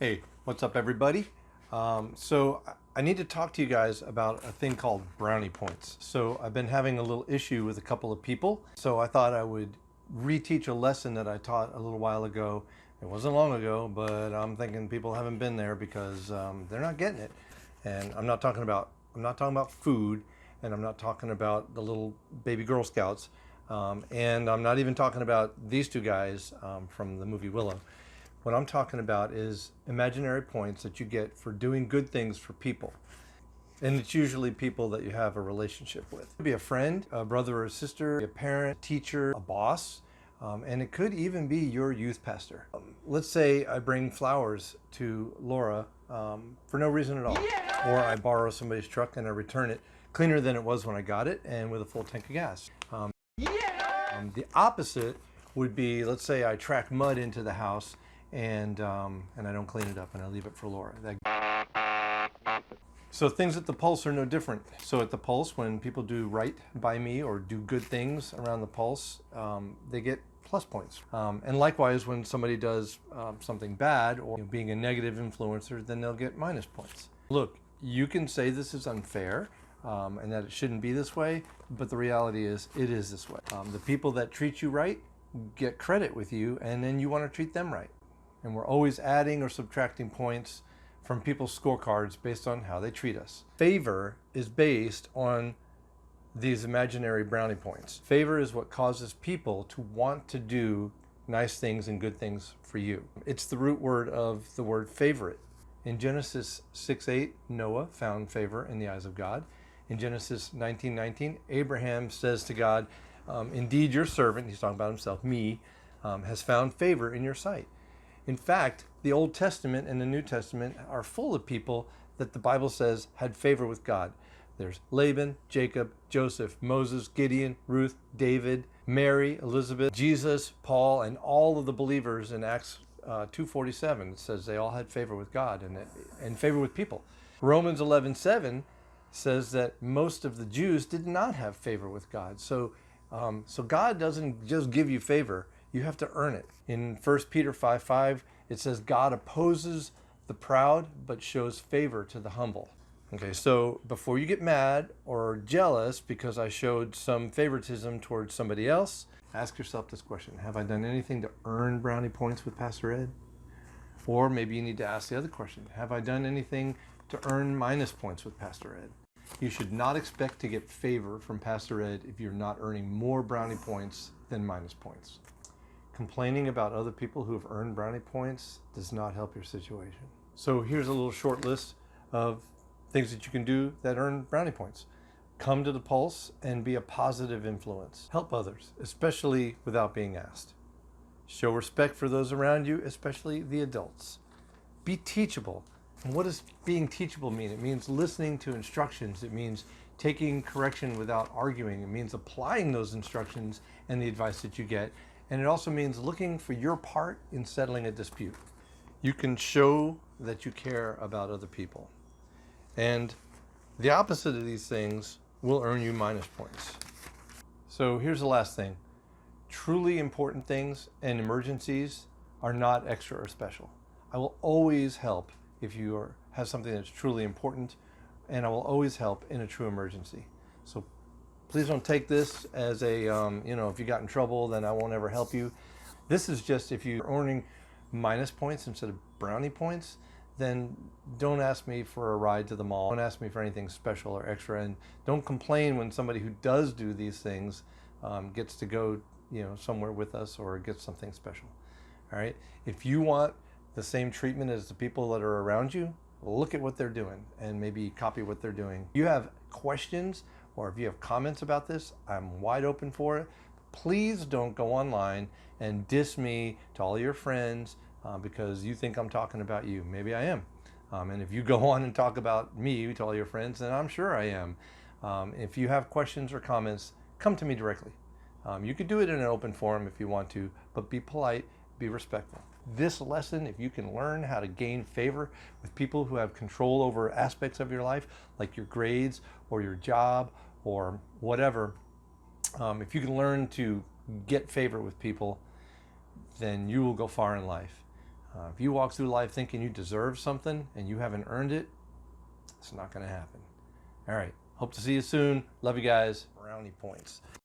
Hey, what's up everybody? So I need to talk to you guys about a thing called brownie points. So I've been having a little issue with a couple of people. So I thought I would reteach a lesson that I taught a little while ago. It wasn't long ago, but I'm thinking people haven't been there because they're not getting it. And I'm not talking about food, and I'm not talking about the little baby Girl Scouts, and I'm not even talking about these two guys from the movie Willow. What I'm talking about is imaginary points that you get for doing good things for people. And it's usually people that you have a relationship with. It could be a friend, a brother or a sister, a parent, a teacher, a boss, and it could even be your youth pastor. Let's say I bring flowers to Laura for no reason at all. Yeah! Or I borrow somebody's truck and I return it cleaner than it was when I got it and with a full tank of gas. The opposite would be, let's say I track mud into the house and I don't clean it up and I leave it for Laura. So things at the Pulse are no different. So at the Pulse, when people do right by me or do good things around the Pulse, they get plus points. And likewise, when somebody does something bad or being a negative influencer, then they'll get minus points. Look, you can say this is unfair and that it shouldn't be this way, but the reality is it is this way. The people that treat you right get credit with you, and then you want to treat them right. And we're always adding or subtracting points from people's scorecards based on how they treat us. Favor is based on these imaginary brownie points. Favor is what causes people to want to do nice things and good things for you. It's the root word of the word favorite. In Genesis 6:8, Noah found favor in the eyes of God. In Genesis 19:19, Abraham says to God, indeed your servant, he's talking about himself, me, has found favor in your sight. In fact, the Old Testament and the New Testament are full of people that the Bible says had favor with God. There's Laban, Jacob, Joseph, Moses, Gideon, Ruth, David, Mary, Elizabeth, Jesus, Paul, and all of the believers in Acts 2:47. It says they all had favor with God and favor with people. Romans 11:7 says that most of the Jews did not have favor with God. So God doesn't just give you favor. You have to earn it. In 1 Peter 5:5, it says God opposes the proud but shows favor to the humble. Okay, so before you get mad or jealous because I showed some favoritism towards somebody else, ask yourself this question. Have I done anything to earn brownie points with Pastor Ed? Or maybe you need to ask the other question. Have I done anything to earn minus points with Pastor Ed? You should not expect to get favor from Pastor Ed if you're not earning more brownie points than minus points. Complaining about other people who have earned brownie points does not help your situation. So here's a little short list of things that you can do that earn brownie points. Come to the Pulse and be a positive influence. Help others, especially without being asked. Show respect for those around you, especially the adults. Be teachable. And what does being teachable mean? It means listening to instructions. It means taking correction without arguing. It means applying those instructions and the advice that you get. And it also means looking for your part in settling a dispute. You can show that you care about other people. And the opposite of these things will earn you minus points. So here's the last thing. Truly important things and emergencies are not extra or special. I will always help if you have something that's truly important, and I will always help in a true emergency. So please don't take this as a, if you got in trouble, then I won't ever help you. This is just if you're earning minus points instead of brownie points, then don't ask me for a ride to the mall. Don't ask me for anything special or extra, and don't complain when somebody who does do these things gets to go, somewhere with us or gets something special. All right. If you want the same treatment as the people that are around you, look at what they're doing and maybe copy what they're doing. If you have questions or if you have comments about this, I'm wide open for it. Please don't go online and diss me to all your friends because you think I'm talking about you. Maybe I am. And if you go on and talk about me to all your friends, then I'm sure I am. If you have questions or comments, come to me directly. You could do it in an open forum if you want to, but be polite, be respectful. This lesson, if you can learn how to gain favor with people who have control over aspects of your life, like your grades or your job or whatever, if you can learn to get favor with people, then you will go far in life. If you walk through life thinking you deserve something and you haven't earned it, it's not going to happen. All right. Hope to see you soon. Love you guys. Brownie points.